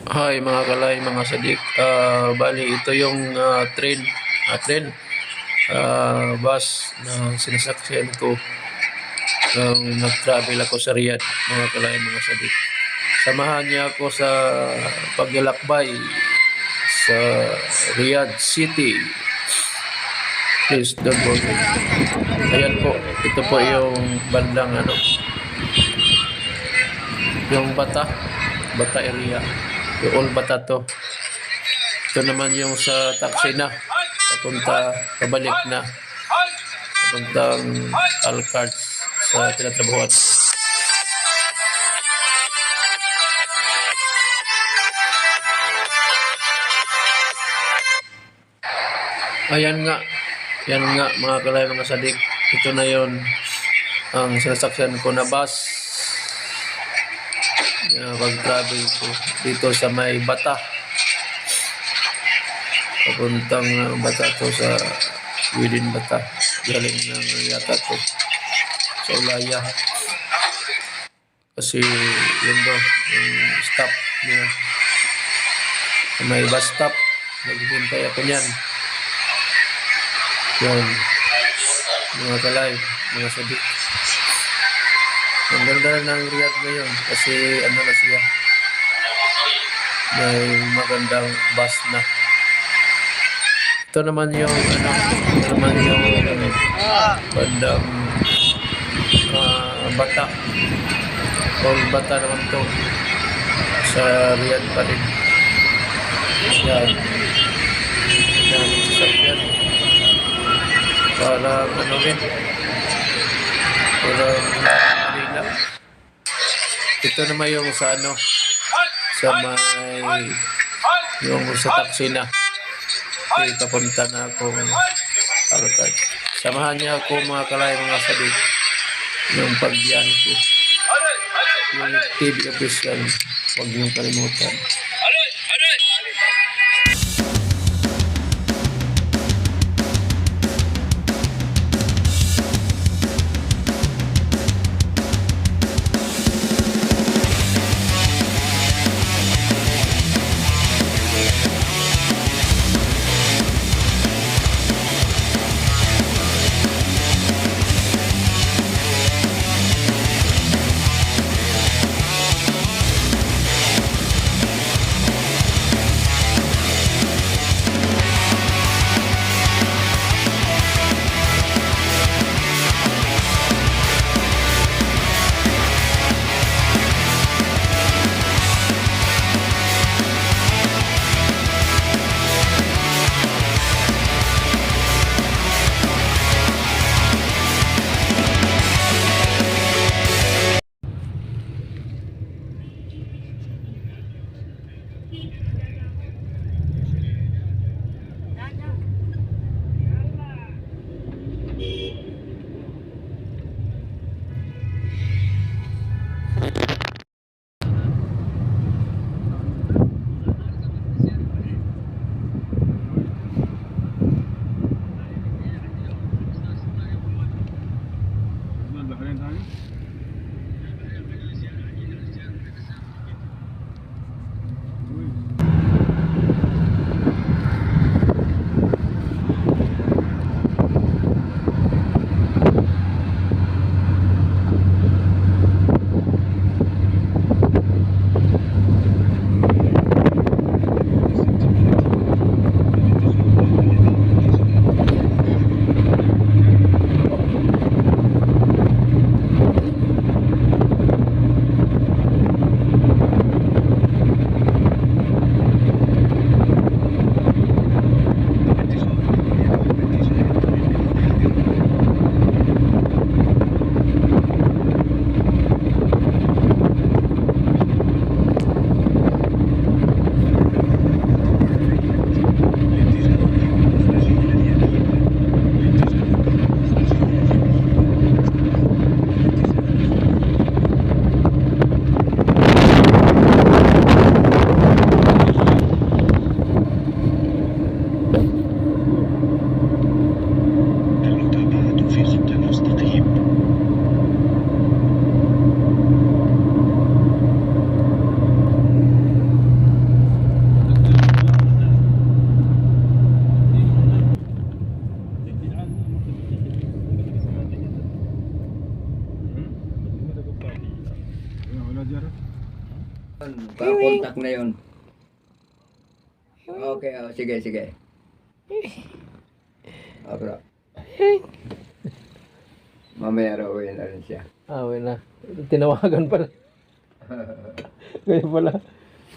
Hi mga kalay, mga sadik. Bali ito yung bus na sinasakyan ko nung nag-travel ako sa Riyadh, mga kalay, mga sadik. Samahan niya ako sa paglalakbay sa Riyadh City. Please don't worry. Ayan po, ito po yung bandang yung Bata area. Yung All Bata to. Ito naman yung sa taxi na. Pabalik na. Papuntang Alcards sa tinatrabuhan. Ayan nga. Yan nga mga kalay, mga sadik. Ito na yon ang sinasakyan ko na bus. Pag-travel ko dito sa may Bata. Papuntang Bata to sa within Bata. Galing ng yata to sa Ulaya. Kasi yun do, yung stop niya. Sa may bus stop. Naghihintay ako niyan. Yan. Mga kalay, mga sadik. Ang ganda ng Riyadh ngayon kasi na siya. May magandang bus na. Ito naman yung bandang Bata. All Bata naman to. Sa Riyadh pa rin. Yan. Yan, sasakyan. Parang Manila. Ito naman yung sa may yung sa taxi na. Okay, papunta na ako Alcad. Samahan niya ako mga kalay, mga sadik, yung pagbiyahe ko. Yung TV official, huwag niyong kalimutan. contact na yun. Okay, sige, sige. Bro. Mamaya raw uwi na rin siya. Okay na. Tinawagan pala.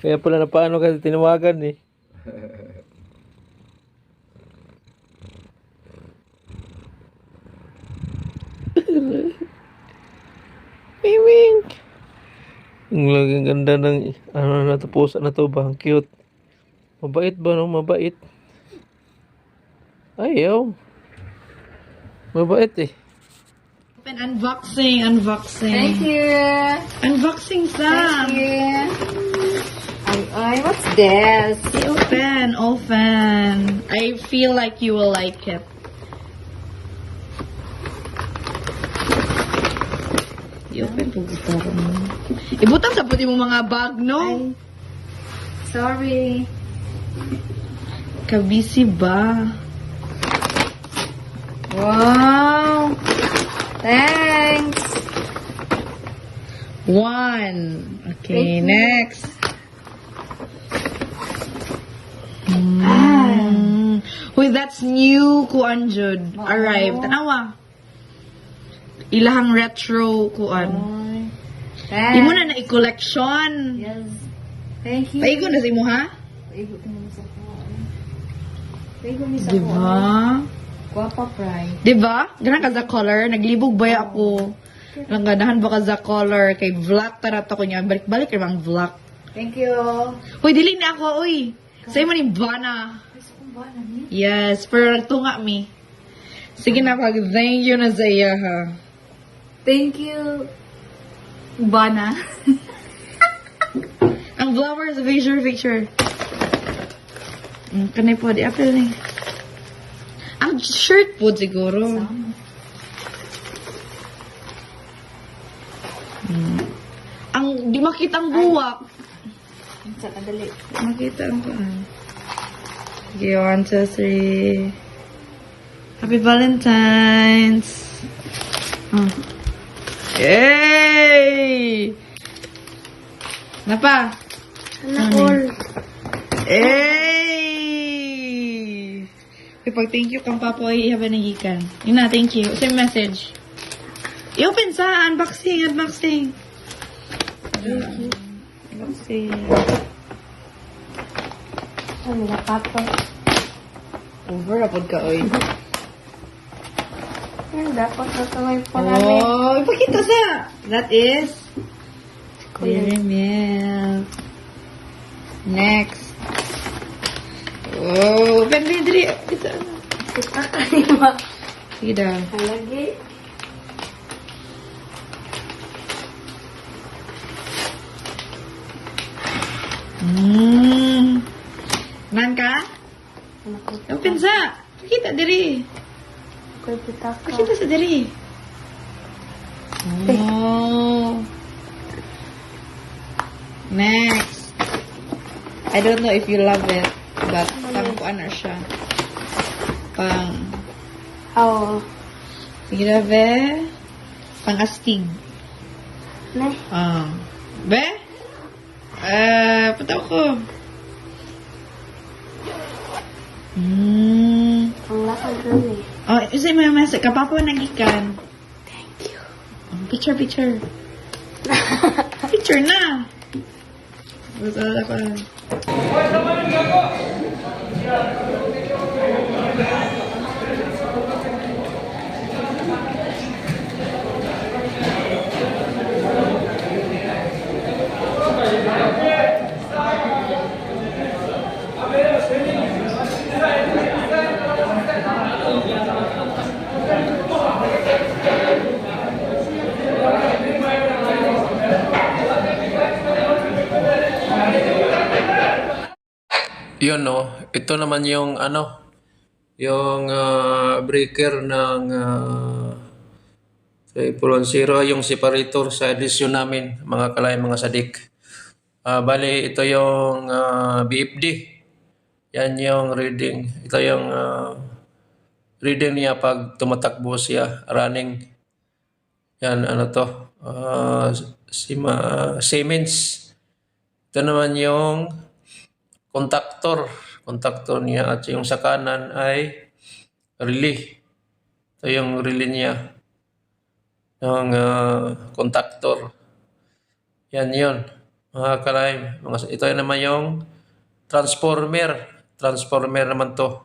Kaya pala na paano kasi tinawagan eh. Miming! Ang laging ganda ng ano na to, pusa na to ba? Ang cute. Mabait ba no? Mabait. Ayaw. Mabait eh. Open unboxing. Thank you. Unboxing Sam. Thank you. Ay, what's this? Open. I feel like you will like it. I-open po gusto ko mo. Ibutang sa puti mo mga bag, no? Ay, sorry. Kabisi ba? Wow. Thanks. One. Okay, Thank you. next. Uy, that's new kuan jud. Wow. Arrived. Tanawa. Ilahang retro kuan. Thanks. Imo na i-collection. Yes. Thank you. Paigo na sa imo ha? Paigo ka naman sa ko. Paigo ni sa ko. Diba? Guapa pray. Diba? Ganang ka sa color. Naglibog ba ako? Lang ganahan ba ka sa color? Kay vlog tarat ako niya. Balik-balik yung vlog. Thank you. Uy, dili na ako, uy. Sa'yo mo ni Bana. Gusto kong ba na niya? Yes, pero nagtunga mi. Sige na, pag-thank you na sa iya, ha. Thank you. Bana. Ang flowers, picture. Kanay po, di apel ni. Ang shirt po siguro. Ang, di makita ang buwak. Sa kadali. Makita ang buwak. Okay, 1, 2, 3. Happy Valentine's. Oh. Yay! Napa? All. Hey! Pag thank you kang papo ay ihabanagikan. Yun na, thank you. Same message. I-open sa unboxing. Unboxing. Ano na pato? Over apod ka, oy. Ano dapat na kamay pa namin? Oh, ipakita sa. That is Dairy Milk. Next. Oh, open mo diri. Ito. Kita ka ni ma. Sige daw. Halagi. Nan ka? Open sa. Pakita diri. Koy kita ka. Pakita sa diri. Oh. Next. I don't know if you love it, but pang kuan na siya. Pang, Oo. sige na be. Pang astig. Ne? Be? Pataw ko. Ang lakad rin eh. Oh, isa mo yung message. Kapapa nagikan. Thank you. Picture. Picture na. Basta ako. Yun no, ito naman yung ano, yung breaker ng Triple 10, yung separator sa edisyon namin, mga kalay, mga sadik. Bali, ito yung BFD. Yan yung reading. Ito yung reading niya pag tumatakbo siya, running. Yan, ano to, Siemens. Ito naman yung contactor. Contactor niya at yung sa kanan ay relay. Ito yung relay niya. Yung contactor. Yan yun. Mga kalay. Ito naman yung transformer. Transformer naman to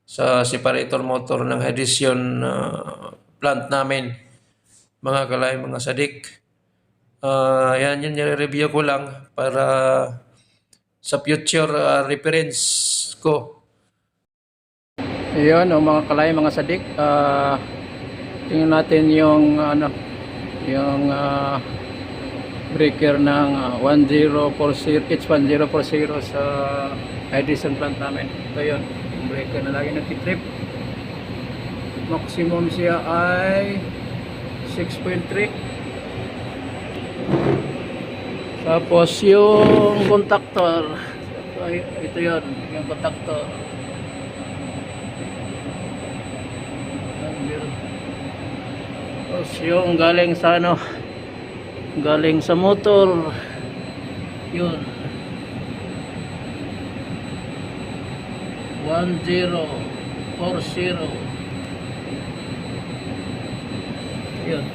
sa separator motor ng Edison plant namin. Mga kalay, mga sadik. Yan yun, nire-review ko lang para sa future reference ko. Ayun, mga kalay, mga sadik. Tingnan natin yung yung breaker ng 1040 H1040 sa Edison plant namin. Ito yun, yung breaker na lagi nagtitrip. Maximum siya ay 6.3. Tapos yung contactor, ito yun, yung contactor. Tapos yung galing sa galing sa motor, yun, 1040. Yun.